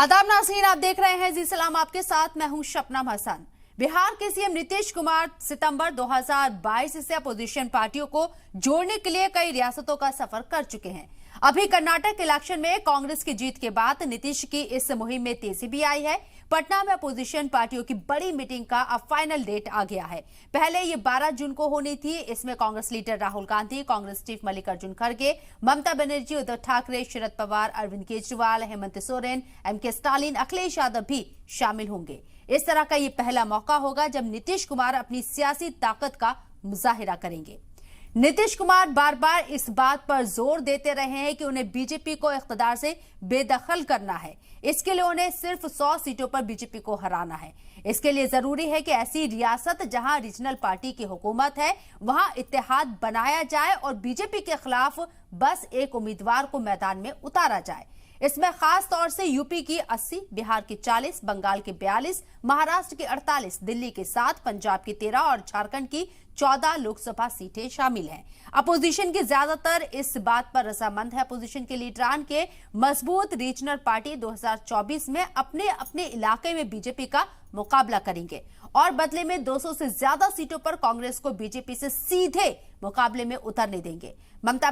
आदाब नाज़रीन, आप देख रहे हैं जी सलाम आपके साथ। मैं हूं शबनम हसन। बिहार के सीएम नीतीश कुमार सितंबर 2022 से अपोजिशन पार्टियों को जोड़ने के लिए कई रियासतों का सफर कर चुके हैं। अभी कर्नाटक इलेक्शन में कांग्रेस की जीत के बाद नीतीश की इस मुहिम में तेजी भी आई है। पटना में अपोजिशन पार्टियों की बड़ी मीटिंग का अब फाइनल डेट आ गया है। पहले ये 12 जून को होनी थी। इसमें कांग्रेस लीडर राहुल गांधी, कांग्रेस चीफ मल्लिकार्जुन खड़गे, ममता बनर्जी, उद्धव ठाकरे, शरद पवार, अरविंद केजरीवाल, हेमंत सोरेन, एमके स्टालिन, अखिलेश यादव भी शामिल होंगे। इस तरह का ये पहला मौका होगा जब नीतीश कुमार अपनी सियासी ताकत का मुजाहिरा करेंगे। नीतीश कुमार बार बार इस बात पर जोर देते रहे हैं कि उन्हें बीजेपी को इख्तिदार से बेदखल करना है। इसके लिए उन्हें सिर्फ 100 सीटों पर बीजेपी को हराना है। इसके लिए जरूरी है कि ऐसी रियासत जहां रीजनल पार्टी की हुकूमत है वहां इत्तेहाद बनाया जाए और बीजेपी के खिलाफ बस एक उम्मीदवार को मैदान में उतारा जाए। इसमें खास तौर से यूपी की 80, बिहार की 40, बंगाल की 42, महाराष्ट्र की 48, दिल्ली के 7, पंजाब की 13 और झारखंड की 14 लोकसभा सीटें शामिल हैं। अपोजिशन की ज्यादातर इस बात पर रजामंद है। अपोजिशन के लीडरान के मजबूत रीजनल पार्टी 2024 में अपने अपने इलाके में बीजेपी का मुकाबला करेंगे और बदले में 200 से ज्यादा सीटों पर कांग्रेस को बीजेपी से सीधे मुकाबले में उतरने देंगे। ममता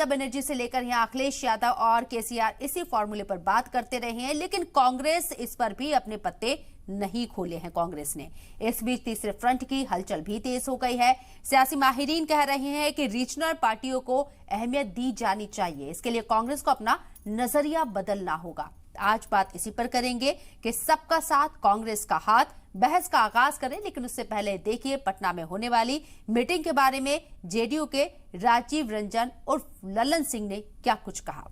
बनर्जी से लेकर यहां अखिलेश यादव और केसीआर इसी फॉर्मूले पर बात करते रहे हैं, लेकिन कांग्रेस इस पर भी अपने पत्ते नहीं खोले हैं। कांग्रेस ने इस बीच तीसरे फ्रंट की हलचल भी तेज हो गई है। सियासी माहिरीन कह रहे हैं कि रीजनल पार्टियों को अहमियत दी जानी चाहिए। इसके लिए कांग्रेस को अपना नजरिया बदलना होगा। आज बात इसी पर करेंगे कि सबका साथ कांग्रेस का हाथ। बहस का आगाज करें, लेकिन उससे पहले देखिए पटना में होने वाली मीटिंग के बारे में जेडीयू के राजीव रंजन उर्फ ललन सिंह ने क्या कुछ कहा।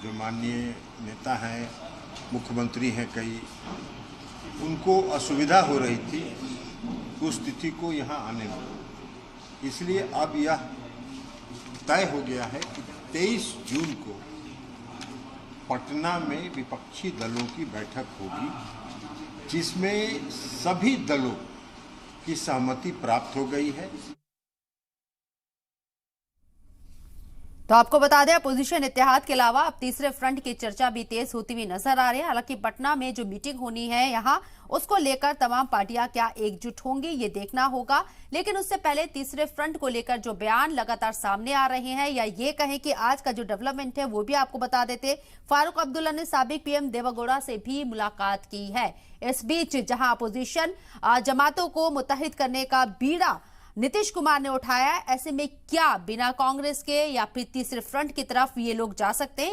जो माननीय नेता हैं, मुख्यमंत्री हैं, कई उनको असुविधा हो रही थी उस तिथि को यहाँ आने में, इसलिए अब यह तय हो गया है कि 23 जून को पटना में विपक्षी दलों की बैठक होगी, जिसमें सभी दलों की सहमति प्राप्त हो गई है। तो आपको बता दें, अपोजिशन इत्तेहाद के अलावा अब तीसरे फ्रंट की चर्चा भी तेज होती हुई नजर आ रही है। हालांकि पटना में जो मीटिंग होनी है यहां, उसको लेकर तमाम पार्टियां क्या एकजुट होंगी ये देखना होगा। लेकिन उससे पहले तीसरे फ्रंट को लेकर जो बयान लगातार सामने आ रहे हैं, या ये कहें कि आज का जो डेवलपमेंट है वो भी आपको बता देते। फारूक अब्दुल्ला ने साबिक पीएम देवेगौड़ा से भी मुलाकात की है। इस बीच जहां अपोजिशन जमातों को मुत्तहिद करने का बीड़ा नीतीश कुमार ने उठाया, ऐसे में क्या बिना कांग्रेस के या फिर तीसरे फ्रंट की तरफ ये लोग जा सकते हैं?